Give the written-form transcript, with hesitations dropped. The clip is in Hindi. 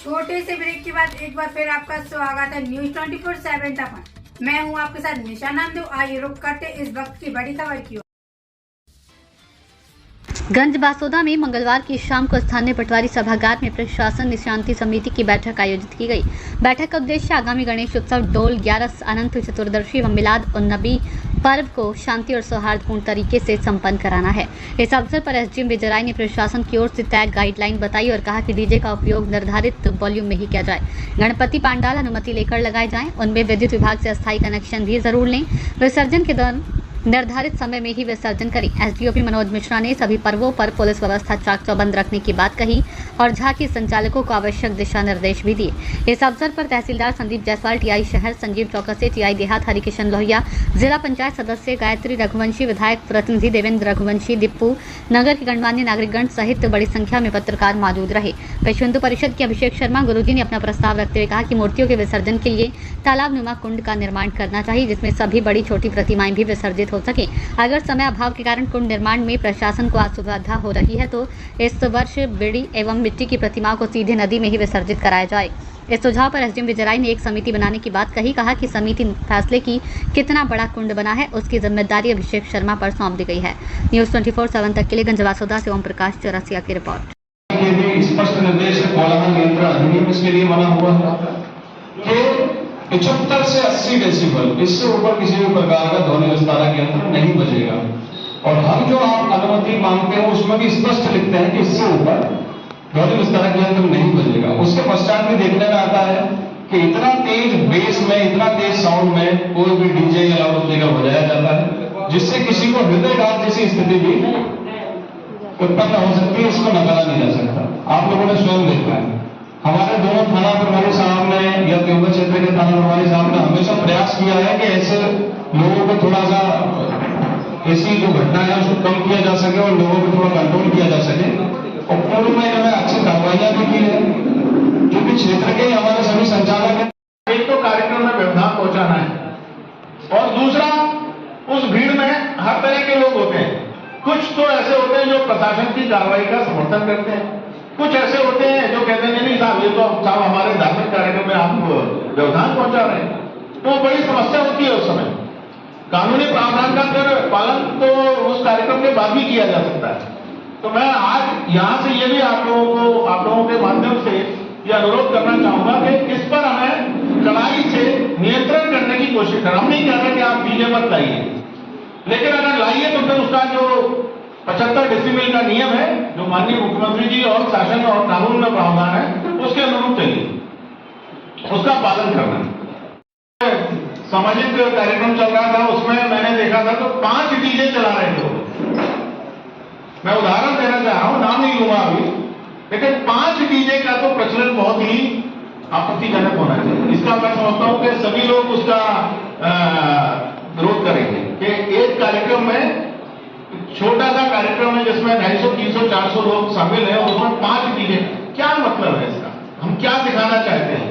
छोटे से ब्रेक के बाद एक बार फिर आपका स्वागत है न्यूज 24/7 तक। मैं हूं आपके साथ निशा नंदू। आइए रुक करते इस वक्त की बड़ी खबर की ओर। गंज बासोदा में मंगलवार की शाम को स्थानीय पटवारी सभागार में प्रशासन शांति समिति की बैठक आयोजित की गई। बैठक का उद्देश्य आगामी गणेश उत्सव, डोल 11 अनंत चतुर्दशी एवं मिलाद उन नबी पर्व को शांति और सौहार्दपूर्ण तरीके से संपन्न कराना है। इस अवसर पर एसडीएम विजय राय ने प्रशासन की ओर से तय गाइडलाइन बताई और कहा कि डीजे का उपयोग निर्धारित वॉल्यूम में ही किया जाए। गणपति पंडाल अनुमति लेकर लगाए जाएं, उनमें विद्युत विभाग से अस्थायी कनेक्शन भी जरूर लें। विसर्जन के दौरान निर्धारित समय में ही विसर्जन करें। एसडीओपी मनोज मिश्रा ने सभी पर्वों पर पुलिस व्यवस्था चाक चौबंद रखने की बात कही और झांकी संचालकों को आवश्यक दिशा निर्देश भी दिए। इस अवसर पर तहसीलदार संदीप जायसवाल, टीआई शहर संजीव चौकसे, टीआई देहात हरिकिशन लोहिया, जिला पंचायत सदस्य गायत्री रघुवंशी, विधायक प्रतिनिधि देवेंद्र रघुवंशी, दीपू, नगर के गणमान्य नागरिकगण सहित बड़ी संख्या में पत्रकार मौजूद रहे। विश्व हिंदू परिषद के अभिषेक शर्मा गुरुजी ने अपना प्रस्ताव रखते हुए कहा कि मूर्तियों के विसर्जन के लिए तालाब नुमा कुंड का निर्माण करना चाहिए, जिसमें सभी बड़ी छोटी प्रतिमाएं भी विसर्जित हो सके। अगर समय अभाव के कारण कुंड निर्माण में प्रशासन को असुविधा हो रही है तो इस वर्ष बेड़ी एवं मिट्टी की प्रतिमाओं को सीधे नदी में ही विसर्जित कराया जाए। इस सुझाव पर एसडीएम विजय राय ने एक समिति बनाने की बात कही। कहा कि समिति फैसले की कितना बड़ा कुंड बना है उसकी जिम्मेदारी अभिषेक शर्मा पर सौंप दी गई है। न्यूज 24/7 तक के लिए गंज बासोदा से ओम प्रकाश चौरसिया की रिपोर्ट। स्पष्ट निर्देश कोलाहल नियंत्रण अधिनियम इसके लिए बना हुआ कि 75 से 80 डेसिबल इससे ऊपर किसी भी प्रकार का ध्वनि विस्तारक यंत्र नहीं बजेगा। और हम जो आप अनुमति मांगते हैं उसमें भी स्पष्ट लिखते हैं कि इससे ऊपर ध्वनि विस्तारक यंत्र नहीं बजेगा। उसके पश्चात भी देखने में आता है कि इतना तेज बेस में, इतना तेज साउंड में कोई भी डीजे या लाउड स्पीकर बजाया जाता है जिससे किसी को हृदयघात जैसी स्थिति भी उत्पन्न हो सकती है। इसको नकारा नहीं जा सकता। आप लोगों ने स्वयं देखा है, हमारे दोनों थाना प्रभारी साहब ने या देवघर क्षेत्र के थाना प्रभारी साहब ने हमेशा प्रयास किया है कि ऐसे लोगों को थोड़ा सा ऐसी जो घटना है उसको कम किया जा सके और लोगों को थोड़ा कंट्रोल किया जा सके। और पूर्व में इन्होंने अच्छी कार्रवाइयां भी की है, क्योंकि क्षेत्र के हमारे सभी संचालक हैं। एक तो कार्यक्रम में व्यवधान पहुंचाना है और दूसरा उस भीड़ में हर तरह के लोग होते हैं। कुछ तो ऐसे होते हैं जो प्रशासन की कार्रवाई का समर्थन करते हैं, कुछ ऐसे होते हैं जो कहते हैं नहीं साहब ये तो साहब हमारे धार्मिक कार्यक्रम में आप व्यवधान पहुंचा रहे हैं। तो बड़ी समस्या होती है उस समय। कानूनी प्रावधान का फिर पालन तो उस कार्यक्रम के बाद भी किया जा सकता है। तो मैं आज यहां से ये भी आप लोगों के माध्यम से ये अनुरोध करना चाहूंगा कि इस पर हमें कड़ाई से नियंत्रण करने की कोशिश करें। हम नहीं कह रहे कि आप डीजे मत लाइए, लेकिन अगर लाइए तो फिर उसका जो 75 डेसिबल का नियम है जो माननीय मुख्यमंत्री जी और शासन और कानून में प्रावधान है उसके अनुरूप चलिए, उसका पालन करना। सामाजिक कार्यक्रम चल रहा था, उसमें मैंने देखा था तो 5 डीजे चला रहे थे। मैं उदाहरण देना चाह रहा हूं, नाम नहीं लूंगा अभी, लेकिन 5 डीजे का तो प्रचलन बहुत ही आपत्तिजनक होना चाहिए। इसका मैं समझता हूं कि सभी लोग उसका विरोध करेंगे कि एक कार्यक्रम में, छोटा सा कार्यक्रम है जिसमें 250, 300, 400 लोग शामिल हैं और उसमें 5 डीजे, क्या मतलब है इसका? हम क्या दिखाना चाहते हैं?